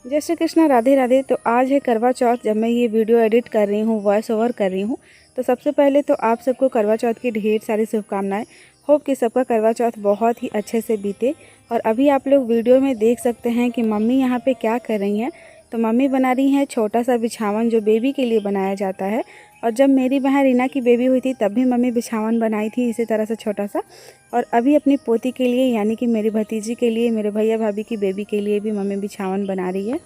जय श्री कृष्णा, राधे राधे। तो आज है करवा चौथ। जब मैं ये वीडियो एडिट कर रही हूँ, वॉइस ओवर कर रही हूँ, तो सबसे पहले तो आप सबको करवा चौथ की ढेर सारी शुभकामनाएं। होप कि सबका करवा चौथ बहुत ही अच्छे से बीते। और अभी आप लोग वीडियो में देख सकते हैं कि मम्मी यहाँ पे क्या कर रही हैं। तो मम्मी बना रही हैं छोटा सा बिछावन, जो बेबी के लिए बनाया जाता है। और जब मेरी बहन रीना की बेबी हुई थी तब भी मम्मी बिछावन बनाई थी इसी तरह से छोटा सा। और अभी अपनी पोती के लिए, यानी कि मेरी भतीजी के लिए, मेरे भैया भाभी की बेबी के लिए भी मम्मी बिछावन बना रही है।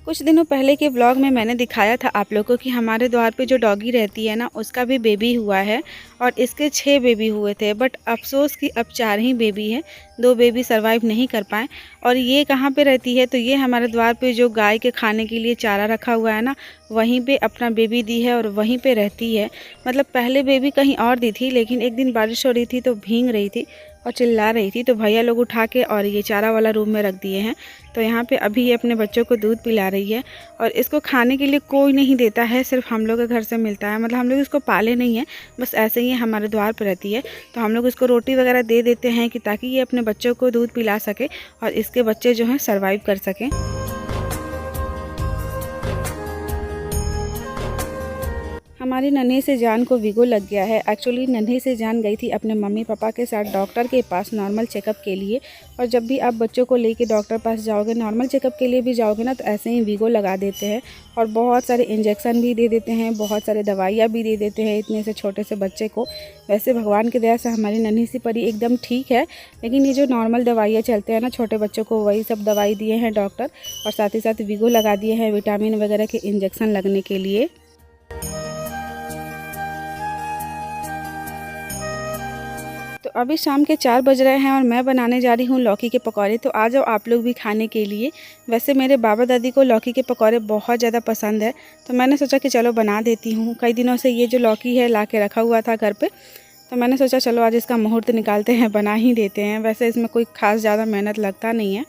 कुछ दिनों पहले के व्लॉग में मैंने दिखाया था आप लोगों को कि हमारे द्वार पे जो डॉगी रहती है ना, उसका भी बेबी हुआ है। और इसके 6 बेबी हुए थे, बट अफसोस कि अब 4 ही बेबी हैं। 2 बेबी सरवाइव नहीं कर पाए। और ये कहाँ पे रहती है, तो ये हमारे द्वार पे जो गाय के खाने के लिए चारा रखा हुआ है ना, वहीं पे अपना बेबी दी है और वहीं पे रहती है। मतलब पहले बेबी कहीं और दी थी, लेकिन एक दिन बारिश हो रही थी तो भीग रही थी और चिल्ला रही थी, तो भैया लोग उठा के और ये चारा वाला रूम में रख दिए हैं। तो यहाँ पे अभी ये अपने बच्चों को दूध पिला रही है। और इसको खाने के लिए कोई नहीं देता है, सिर्फ हम लोग के घर से मिलता है। मतलब हम लोग इसको पाले नहीं हैं, बस ऐसे ही हमारे द्वार पर रहती है। तो हम लोग इसको रोटी वगैरह दे देते हैं कि ताकि ये अपने बच्चों को दूध पिला सके और इसके बच्चे जो हैं सर्वाइव कर सकें। हमारी नन्ही से जान को वीगो लग गया है। एक्चुअली नन्ही से जान गई थी अपने मम्मी पापा के साथ डॉक्टर के पास नॉर्मल चेकअप के लिए। और जब भी आप बच्चों को लेके डॉक्टर पास जाओगे, नॉर्मल चेकअप के लिए भी जाओगे ना, तो ऐसे ही वीगो लगा देते हैं और बहुत सारे इंजेक्शन भी दे देते हैं, बहुत सारे दवाइयाँ भी दे देते हैं इतने से छोटे से बच्चे को। वैसे भगवान की दया से हमारी नन्ही सी परी एकदम ठीक है, लेकिन ये जो नॉर्मल दवाइयाँ चलते हैं ना छोटे बच्चों को, वही सब दवाई दिए हैं डॉक्टर। और साथ ही साथ वीगो लगा दिए हैं विटामिन वगैरह के इंजेक्शन लगने के लिए। तो अभी शाम के 4 बज रहे हैं और मैं बनाने जा रही हूँ लौकी के पकौड़े। तो आ जाओ आप लोग भी खाने के लिए। वैसे मेरे बाबा दादी को लौकी के पकौड़े बहुत ज़्यादा पसंद है, तो मैंने सोचा कि चलो बना देती हूँ। कई दिनों से ये जो लौकी है ला के रखा हुआ था घर पे, तो मैंने सोचा चलो आज इसका मुहूर्त निकालते हैं, बना ही देते हैं। वैसे इसमें कोई ख़ास ज़्यादा मेहनत लगता नहीं है।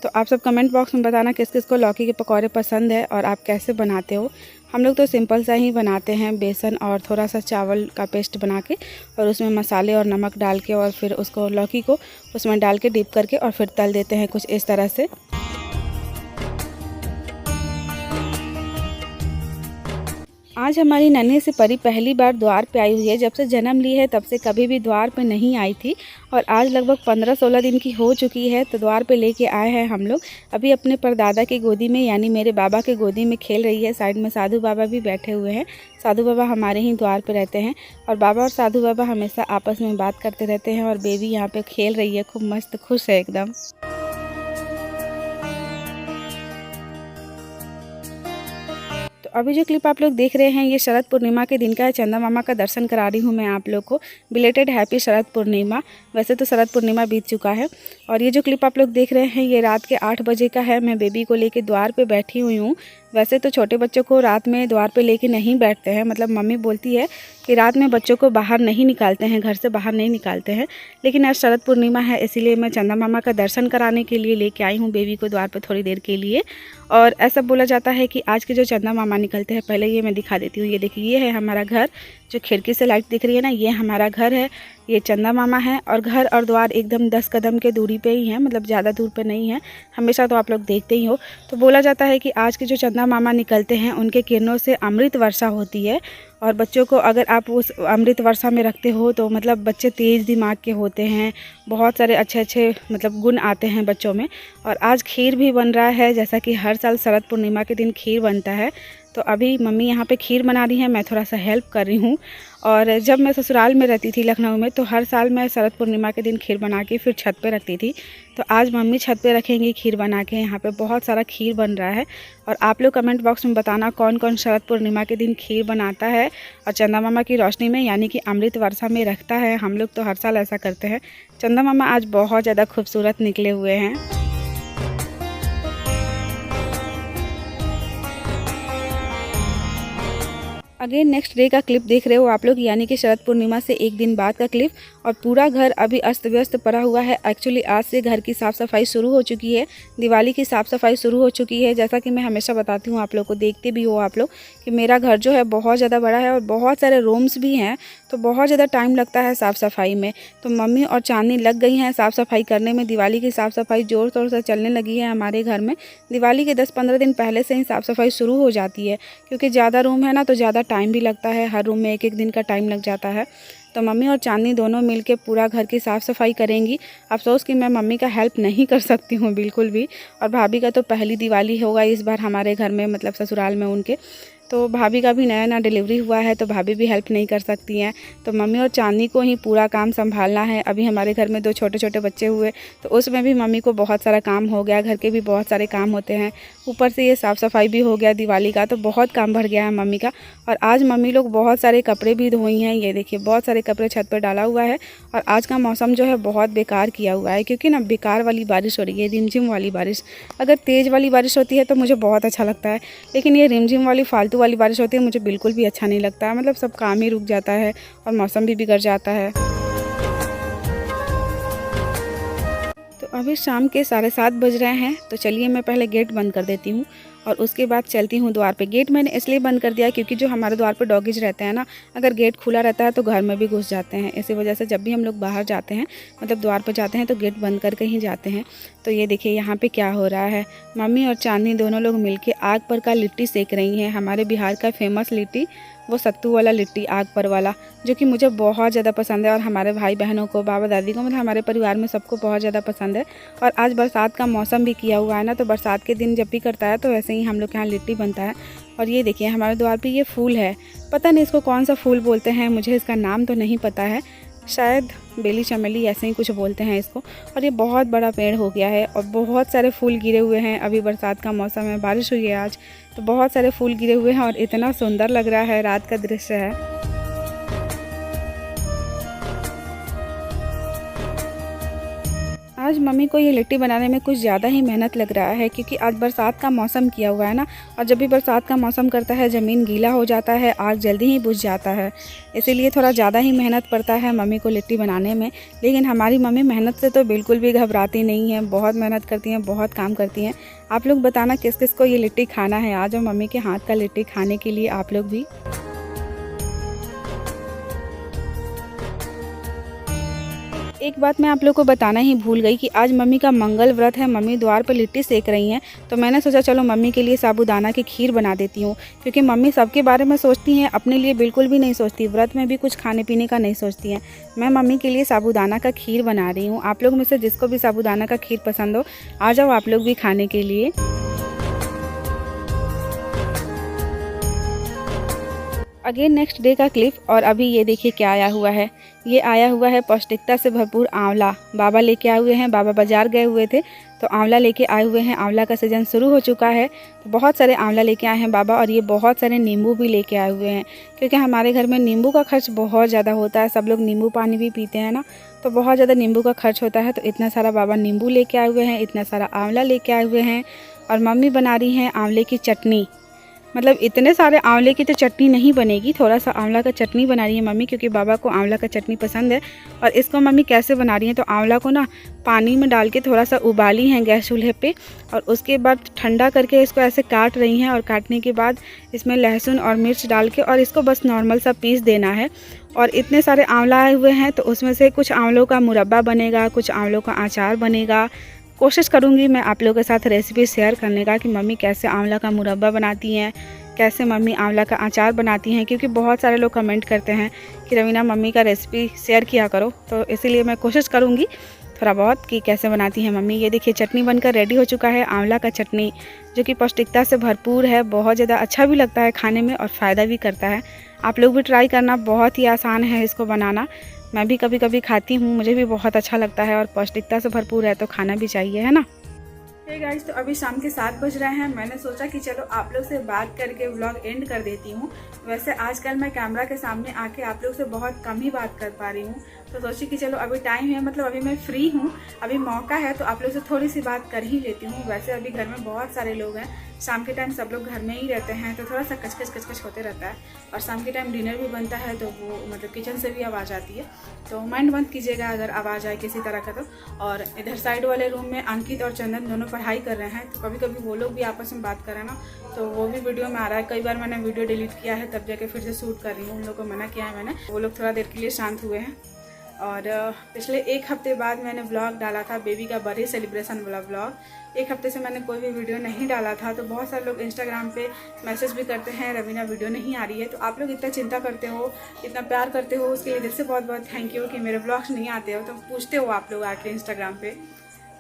तो आप सब कमेंट बॉक्स में बताना किस किस को लौकी के पकौड़े पसंद है और आप कैसे बनाते हो। हम लोग तो सिंपल सा ही बनाते हैं, बेसन और थोड़ा सा चावल का पेस्ट बना के और उसमें मसाले और नमक डाल के और फिर उसको लौकी को उसमें डाल के डिप करके और फिर तल देते हैं कुछ इस तरह से। आज हमारी नन्ही सी परी पहली बार द्वार पे आई हुई है। जब से जन्म ली है तब से कभी भी द्वार पे नहीं आई थी और आज लगभग 15-16 दिन की हो चुकी है। तो द्वार पे लेके आए हैं हम लोग। अभी अपने परदादा की गोदी में, यानी मेरे बाबा के गोदी में खेल रही है। साइड में साधु बाबा भी बैठे हुए हैं। साधु बाबा हमारे ही द्वार पे रहते हैं और बाबा और साधु बाबा हमेशा आपस में बात करते रहते हैं। और बेबी यहाँ पे खेल रही है, खूब मस्त खुश है एकदम। तो अभी जो क्लिप आप लोग देख रहे हैं, ये शरद पूर्णिमा के दिन का है। चंदा मामा का दर्शन करा रही हूँ मैं आप लोग को। Belated happy Sharad Purnima. वैसे तो शरद पूर्णिमा बीत चुका है। और ये जो क्लिप आप लोग देख रहे हैं, ये रात के 8 बजे का है। मैं बेबी को लेके द्वार पे बैठी हुई हूँ। वैसे तो छोटे बच्चों को रात में द्वार पे लेके नहीं बैठते हैं, मतलब मम्मी बोलती है कि रात में बच्चों को बाहर नहीं निकालते हैं, घर से बाहर नहीं निकालते हैं। लेकिन आज शरद पूर्णिमा है, इसीलिए मैं चंदा मामा का दर्शन कराने के लिए लेके आई हूँ बेबी को द्वार पे थोड़ी देर के लिए। और ऐसा बोला जाता है कि आज के जो चंदा मामा निकलते हैं, पहले ये मैं दिखा देती हूँ। ये देखिए, ये है हमारा घर। जो खिड़की से लाइट दिख रही है ना, ये हमारा घर है। ये चंदा मामा है और घर और द्वार एकदम 10 कदम के दूरी पे ही है, मतलब ज़्यादा दूर पे नहीं है। हमेशा तो आप लोग देखते ही हो। तो बोला जाता है कि आज के जो चंदा मामा निकलते हैं, उनके किरणों से अमृत वर्षा होती है। और बच्चों को अगर आप उस अमृत वर्षा में रखते हो तो मतलब बच्चे तेज़ दिमाग के होते हैं, बहुत सारे अच्छे अच्छे मतलब गुण आते हैं बच्चों में। और आज खीर भी बन रहा है, जैसा कि हर साल शरद पूर्णिमा के दिन खीर बनता है। तो अभी मम्मी यहाँ पे खीर बना रही है, मैं थोड़ा सा हेल्प कर रही हूँ। और जब मैं ससुराल में रहती थी लखनऊ में, तो हर साल मैं शरद पूर्णिमा के दिन खीर बना के फिर छत पे रखती थी। तो आज मम्मी छत पे रखेंगी खीर बना के। यहाँ पे बहुत सारा खीर बन रहा है। और आप लोग कमेंट बॉक्स में बताना कौन कौन शरद पूर्णिमा के दिन खीर बनाता है और चंदा मामा की रोशनी में, यानी कि अमृत वर्षा में रखता है। हम लोग तो हर साल ऐसा करते हैं। चंदा मामा आज बहुत ज़्यादा खूबसूरत निकले हुए हैं। अगेन नेक्स्ट डे का क्लिप देख रहे हो आप लोग, यानी कि शरद पूर्णिमा से एक दिन बाद का क्लिप। और पूरा घर अभी अस्त व्यस्त पड़ा हुआ है। एक्चुअली आज से घर की साफ़ सफाई शुरू हो चुकी है, दिवाली की साफ़ सफाई शुरू हो चुकी है। जैसा कि मैं हमेशा बताती हूँ आप लोग को, देखते भी हो आप लोग कि मेरा घर जो है बहुत ज़्यादा बड़ा है और बहुत सारे रूम्स भी हैं, तो बहुत ज़्यादा टाइम लगता है साफ़ सफाई में। तो मम्मी और चांदनी लग गई हैं साफ़ सफाई करने में। दिवाली की साफ़ सफाई ज़ोर शोर से चलने लगी है हमारे घर में। दिवाली के 10-15 दिन पहले से ही साफ़ सफाई शुरू हो जाती है, क्योंकि ज़्यादा रूम है ना, तो ज़्यादा टाइम भी लगता है। हर रूम में एक एक दिन का टाइम लग जाता है। तो मम्मी और चांदनी दोनों मिलके पूरा घर की साफ़ सफाई करेंगी। अफसोस कि मैं मम्मी का हेल्प नहीं कर सकती हूँ बिल्कुल भी। और भाभी का तो पहली दिवाली होगा इस बार हमारे घर में, मतलब ससुराल में उनके। तो भाभी का भी नया नया डिलीवरी हुआ है, तो भाभी भी हेल्प नहीं कर सकती हैं। तो मम्मी और चांदनी को ही पूरा काम संभालना है। अभी हमारे घर में 2 छोटे छोटे बच्चे हुए, तो उसमें भी मम्मी को बहुत सारा काम हो गया। घर के भी बहुत सारे काम होते हैं, ऊपर से ये साफ़ सफाई भी हो गया दिवाली का, तो बहुत काम बढ़ गया है मम्मी का। और आज मम्मी लोग बहुत सारे कपड़े भी धोई हैं। ये देखिए बहुत सारे कपड़े छत पर डाला हुआ है। और आज का मौसम जो है बहुत बेकार किया हुआ है, क्योंकि ना बेकार वाली बारिश हो रही है, रिमझिम वाली बारिश। अगर तेज़ वाली बारिश होती है तो मुझे बहुत अच्छा लगता है, लेकिन ये रिमझिम वाली फालतू वाली बारिश होती है मुझे बिल्कुल भी अच्छा नहीं लगता है। मतलब सब काम ही रुक जाता है और मौसम भी बिगड़ जाता है। तो अभी शाम के 7:30 बज रहे हैं, तो चलिए मैं पहले गेट बंद कर देती हूँ और उसके बाद चलती हूँ द्वार पे। गेट मैंने इसलिए बंद कर दिया क्योंकि जो हमारे द्वार पे डॉगीज रहते हैं ना, अगर गेट खुला रहता है तो घर में भी घुस जाते हैं। इसी वजह से जब भी हम लोग बाहर जाते हैं, मतलब द्वार पर जाते हैं, तो गेट बंद करके ही जाते हैं। तो ये देखिए यहाँ पे क्या हो रहा है, मम्मी और चांदनी दोनों लोग मिलके आग पर का लिट्टी सेक रही हैं। हमारे बिहार का फेमस लिट्टी, वो सत्तू वाला लिट्टी आग पर वाला, जो कि मुझे बहुत ज़्यादा पसंद है। और हमारे भाई बहनों को, बाबा दादी को, मतलब हमारे परिवार में सबको बहुत ज़्यादा पसंद है। और आज बरसात का मौसम भी किया हुआ है ना, तो बरसात के दिन जब भी करता है तो वैसे ही हम लोग के यहाँ लिट्टी बनता है। और ये देखिए हमारे द्वार पे ये फूल है, पता नहीं इसको कौन सा फूल बोलते हैं, मुझे इसका नाम तो नहीं पता है, शायद बेली चमेली ऐसे ही कुछ बोलते हैं इसको। और ये बहुत बड़ा पेड़ हो गया है और बहुत सारे फूल गिरे हुए हैं। अभी बरसात का मौसम है, बारिश हुई है आज, तो बहुत सारे फूल गिरे हुए हैं और इतना सुंदर लग रहा है, रात का दृश्य है। आज मम्मी को ये लिट्टी बनाने में कुछ ज़्यादा ही मेहनत लग रहा है, क्योंकि आज बरसात का मौसम किया हुआ है ना, और जब भी बरसात का मौसम करता है ज़मीन गीला हो जाता है, आग जल्दी ही बुझ जाता है। इसीलिए थोड़ा ज़्यादा ही मेहनत पड़ता है मम्मी को लिट्टी बनाने में। लेकिन हमारी मम्मी मेहनत से तो बिल्कुल भी घबराती नहीं है, बहुत मेहनत करती हैं, बहुत काम करती हैं। आप लोग बताना किस किस को ये लिट्टी खाना है आज, और मम्मी के हाथ का लिट्टी खाने के लिए आप लोग भी। एक बात मैं आप लोग को बताना ही भूल गई कि आज मम्मी का मंगल व्रत है। मम्मी द्वार पर लिट्टी सेक रही हैं, तो मैंने सोचा चलो मम्मी के लिए साबूदाना की खीर बना देती हूँ, क्योंकि मम्मी सबके बारे में सोचती हैं, अपने लिए बिल्कुल भी नहीं सोचती। व्रत में भी कुछ खाने पीने का नहीं सोचती हैं। मैं मम्मी के लिए साबूदाना का खीर बना रही हूँ। आप लोग में से जिसको भी साबूदाना का खीर पसंद हो, आ जाओ आप लोग भी खाने के लिए। अगेन नेक्स्ट डे का क्लिप। और अभी ये देखिए क्या आया हुआ है, ये आया हुआ है पौष्टिकता से भरपूर आंवला। बाबा लेके आए हुए हैं, बाबा बाजार गए हुए थे तो आंवला लेके आए हुए हैं। आंवला का सीज़न शुरू हो चुका है, तो बहुत सारे आंवला लेके आए हैं बाबा। और ये बहुत सारे नींबू भी लेके आए हुए हैं, क्योंकि हमारे घर में नींबू का खर्च बहुत ज़्यादा होता है। सब लोग नींबू पानी भी पीते हैं ना, तो बहुत ज़्यादा नींबू का खर्च होता है। तो इतना सारा बाबा नींबू लेके आए हुए हैं, इतना सारा आंवला लेके आए हुए हैं। और मम्मी बना रही हैं आंवले की चटनी। मतलब इतने सारे आंवले की तो चटनी नहीं बनेगी, थोड़ा सा आंवला का चटनी बना रही है मम्मी, क्योंकि बाबा को आंवला का चटनी पसंद है। और इसको मम्मी कैसे बना रही हैं, तो आंवला को ना पानी में डाल के थोड़ा सा उबाली हैं गैस चूल्हे पे, और उसके बाद ठंडा करके इसको ऐसे काट रही हैं। और काटने के बाद इसमें लहसुन और मिर्च डाल के और इसको बस नॉर्मल सा पीस देना है। और इतने सारे आंवला आए हुए हैं, तो उसमें से कुछ आंवलों का मुरब्बा बनेगा, कुछ आंवलों का अचार बनेगा। कोशिश करूँगी मैं आप लोगों के साथ रेसिपी शेयर करने का कि मम्मी कैसे आंवला का मुरब्बा बनाती हैं, कैसे मम्मी आंवला का अचार बनाती हैं, क्योंकि बहुत सारे लोग कमेंट करते हैं कि रवीना मम्मी का रेसिपी शेयर किया करो। तो इसीलिए मैं कोशिश करूँगी थोड़ा बहुत कि कैसे बनाती हैं मम्मी। ये देखिए चटनी बनकर रेडी हो चुका है, आंवला का चटनी, जो कि पौष्टिकता से भरपूर है, बहुत ज़्यादा अच्छा भी लगता है खाने में और फ़ायदा भी करता है। आप लोग भी ट्राई करना, बहुत ही आसान है इसको बनाना। मैं भी कभी कभी खाती हूँ, मुझे भी बहुत अच्छा लगता है और पौष्टिकता से भरपूर है, तो खाना भी चाहिए, है ना। हे गाइस, तो अभी शाम के 7 बज रहे हैं। मैंने सोचा कि चलो आप लोग से बात करके व्लॉग एंड कर देती हूँ। वैसे आजकल मैं कैमरा के सामने आके आप लोग से बहुत कम ही बात कर पा रही हूँ। तो सोची कि चलो अभी टाइम है, मतलब अभी मैं फ्री हूँ, अभी मौका है तो आप लोग से थोड़ी सी बात कर ही लेती हूँ। वैसे अभी घर में बहुत सारे लोग हैं, शाम के टाइम सब लोग घर में ही रहते हैं तो थोड़ा सा कचकच होते रहता है, और शाम के टाइम डिनर भी बनता है तो वो मतलब किचन से भी आवाज़ आती है, तो माइंड बंद कीजिएगा अगर आवाज़ आए किसी तरह का तो। और इधर साइड वाले रूम में अंकित और चंदन दोनों पढ़ाई कर रहे हैं, तो कभी कभी वो लोग भी आपस में बात कर रहे हैं ना, तो वो भी वीडियो में आ रहा है। कई बार मैंने वीडियो डिलीट किया है, तब जाके फिर से शूट कर रही हूँ, उन लोगों को मना किया है मैंने, वो लोग थोड़ा देर के लिए शांत हुए हैं। और पिछले 1 हफ्ते बाद मैंने व्लॉग डाला था, बेबी का बर्थडे सेलिब्रेशन वाला व्लॉग। 1 हफ्ते से मैंने कोई भी वीडियो नहीं डाला था, तो बहुत सारे लोग इंस्टाग्राम पे मैसेज भी करते हैं, रवीना वीडियो नहीं आ रही है। तो आप लोग इतना चिंता करते हो, इतना प्यार करते हो, उसके लिए दिल से बहुत बहुत थैंक यू कि मेरे व्लॉग्स नहीं आते हो, तो पूछते हो आप लोग आके इंस्टाग्राम पे।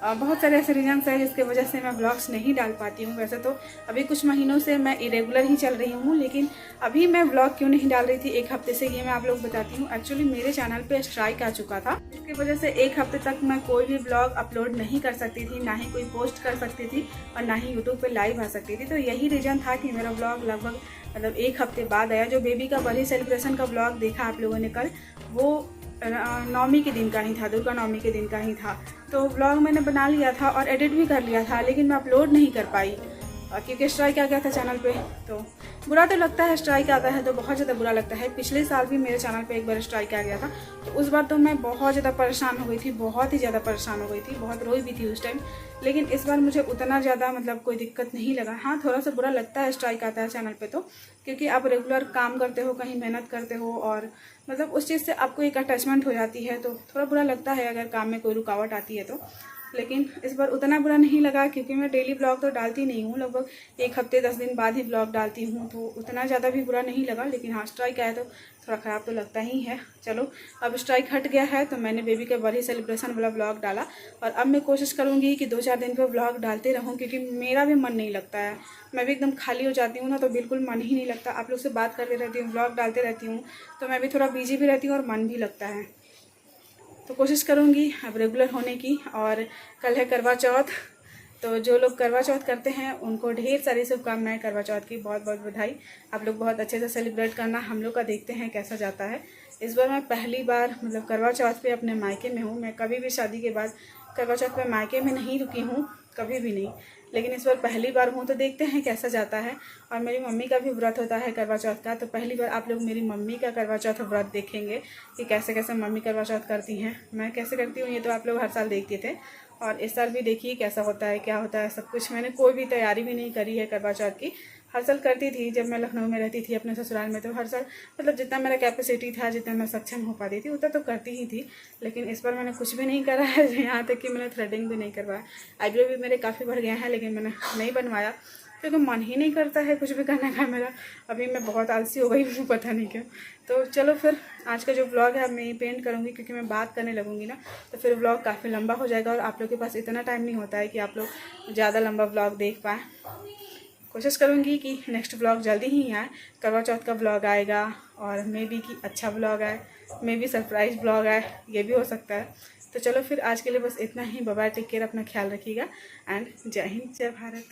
बहुत सारे ऐसे रीजन्स हैं जिसकी वजह से मैं व्लॉग्स नहीं डाल पाती हूँ। वैसे तो अभी कुछ महीनों से मैं इरेगुलर ही चल रही हूँ, लेकिन अभी मैं व्लॉग क्यों नहीं डाल रही थी 1 हफ्ते से, ये मैं आप लोग बताती हूँ। एक्चुअली मेरे चैनल पे स्ट्राइक आ चुका था, जिसकी वजह से 1 हफ्ते तक मैं कोई भी व्लॉग अपलोड नहीं कर सकती थी, ना ही कोई पोस्ट कर सकती थी और ना ही यूट्यूब पर लाइव आ सकती थी। तो यही रीज़न था कि मेरा व्लॉग लगभग मतलब 1 हफ्ते बाद आया। जो बेबी का बर्थडे सेलिब्रेशन का व्लॉग देखा आप लोगों ने कल, वो नवमी के दिन का ही था, दुर्गा नवमी के दिन का ही था। तो व्लॉग मैंने बना लिया था और एडिट भी कर लिया था, लेकिन मैं अपलोड नहीं कर पाई क्योंकि स्ट्राइक आ गया था चैनल पे। तो बुरा तो लगता है, स्ट्राइक आता है तो बहुत ज़्यादा बुरा लगता है। पिछले साल भी मेरे चैनल पे एक बार स्ट्राइक आ गया था, तो उस बार तो मैं बहुत ज़्यादा परेशान हो गई थी, बहुत ही ज़्यादा परेशान हो गई थी, बहुत रोई भी थी उस टाइम। लेकिन इस बार मुझे उतना ज़्यादा मतलब कोई दिक्कत नहीं लगा। हाँ, थोड़ा सा बुरा लगता है स्ट्राइक आता है चैनल पे तो, क्योंकि आप रेगुलर काम करते हो, कहीं मेहनत करते हो और मतलब उस चीज़ से आपको एक अटैचमेंट हो जाती है, तो थोड़ा बुरा लगता है अगर काम में कोई रुकावट आती है तो। लेकिन इस बार उतना बुरा नहीं लगा, क्योंकि मैं डेली ब्लॉग तो डालती नहीं हूँ, लगभग 1 हफ्ते 10 दिन बाद ही ब्लॉग डालती हूँ, तो उतना ज़्यादा भी बुरा नहीं लगा। लेकिन हाँ, स्ट्राइक आया तो थोड़ा ख़राब तो लगता ही है। चलो, अब स्ट्राइक हट गया है तो मैंने बेबी के बर्थडे सेलिब्रेशन वाला ब्लॉग डाला, और अब मैं कोशिश करूँगी कि 2-4 दिन पर ब्लॉग डालते रहूँ, क्योंकि मेरा भी मन नहीं लगता है। मैं भी एकदम खाली हो जाती हूँ ना, तो बिल्कुल मन ही नहीं लगता। आप लोग से बात करते रहती हूँ, ब्लॉग डालते रहती हूँ, तो मैं भी थोड़ा बिजी भी रहती हूँ और मन भी लगता है। तो कोशिश करूँगी अब रेगुलर होने की। और कल है करवा चौथ, तो जो लोग करवा चौथ करते हैं उनको ढेर सारी शुभकामनाएं, करवा चौथ की बहुत बहुत बधाई। आप लोग बहुत अच्छे से सेलिब्रेट करना, हम लोग का देखते हैं कैसा जाता है। इस बार मैं पहली बार मतलब करवा चौथ पे अपने मायके में हूँ। मैं कभी भी शादी के बाद करवा चौथ पे मायके में नहीं रुकी हूँ, कभी भी नहीं, लेकिन इस बार पहली बार हूँ, तो देखते हैं कैसा जाता है। और मेरी मम्मी का भी व्रत होता है करवा चौथ का, तो पहली बार आप लोग मेरी मम्मी का करवा चौथ व्रत देखेंगे कि कैसे कैसे मम्मी करवा चौथ करती हैं। मैं कैसे करती हूँ ये तो आप लोग हर साल देखते थे, और इस साल भी देखिए कैसा होता है, क्या होता है सब कुछ। मैंने कोई भी तैयारी भी नहीं करी है करवा चौथ की। हर साल करती थी जब मैं लखनऊ में रहती थी अपने ससुराल में, तो हर साल मतलब जितना मेरा कैपेसिटी था, जितना मैं सक्षम हो पाती थी उतना तो करती ही थी। लेकिन इस बार मैंने कुछ भी नहीं करा है, यहाँ तक कि मैंने थ्रेडिंग भी नहीं करवाया। आईब्रो भी मेरे काफ़ी बढ़ गए हैं, लेकिन मैंने नहीं बनवाया क्योंकि मन ही नहीं करता है कुछ भी करने का मेरा। अभी मैं बहुत आलसी हो गई हूँ, पता नहीं क्यों। तो चलो फिर आज का जो व्लॉग है मैं यही एंड करूँगी, क्योंकि मैं बात करने लगूँगी ना तो फिर व्लॉग काफ़ी लंबा हो जाएगा, और आप लोग के पास इतना टाइम नहीं होता है कि आप लोग ज़्यादा लंबा व्लॉग देख पाएँ। कोशिश करूँगी कि नेक्स्ट व्लॉग जल्दी ही आए, करवा चौथ का व्लॉग आएगा, और मे बी कि अच्छा व्लॉग आए, मे बी सरप्राइज़ व्लॉग आए, ये भी हो सकता है। तो चलो फिर आज के लिए बस इतना ही। बाय बाय, टेक केयर, अपना ख्याल रखिएगा एंड जय हिंद, जय भारत।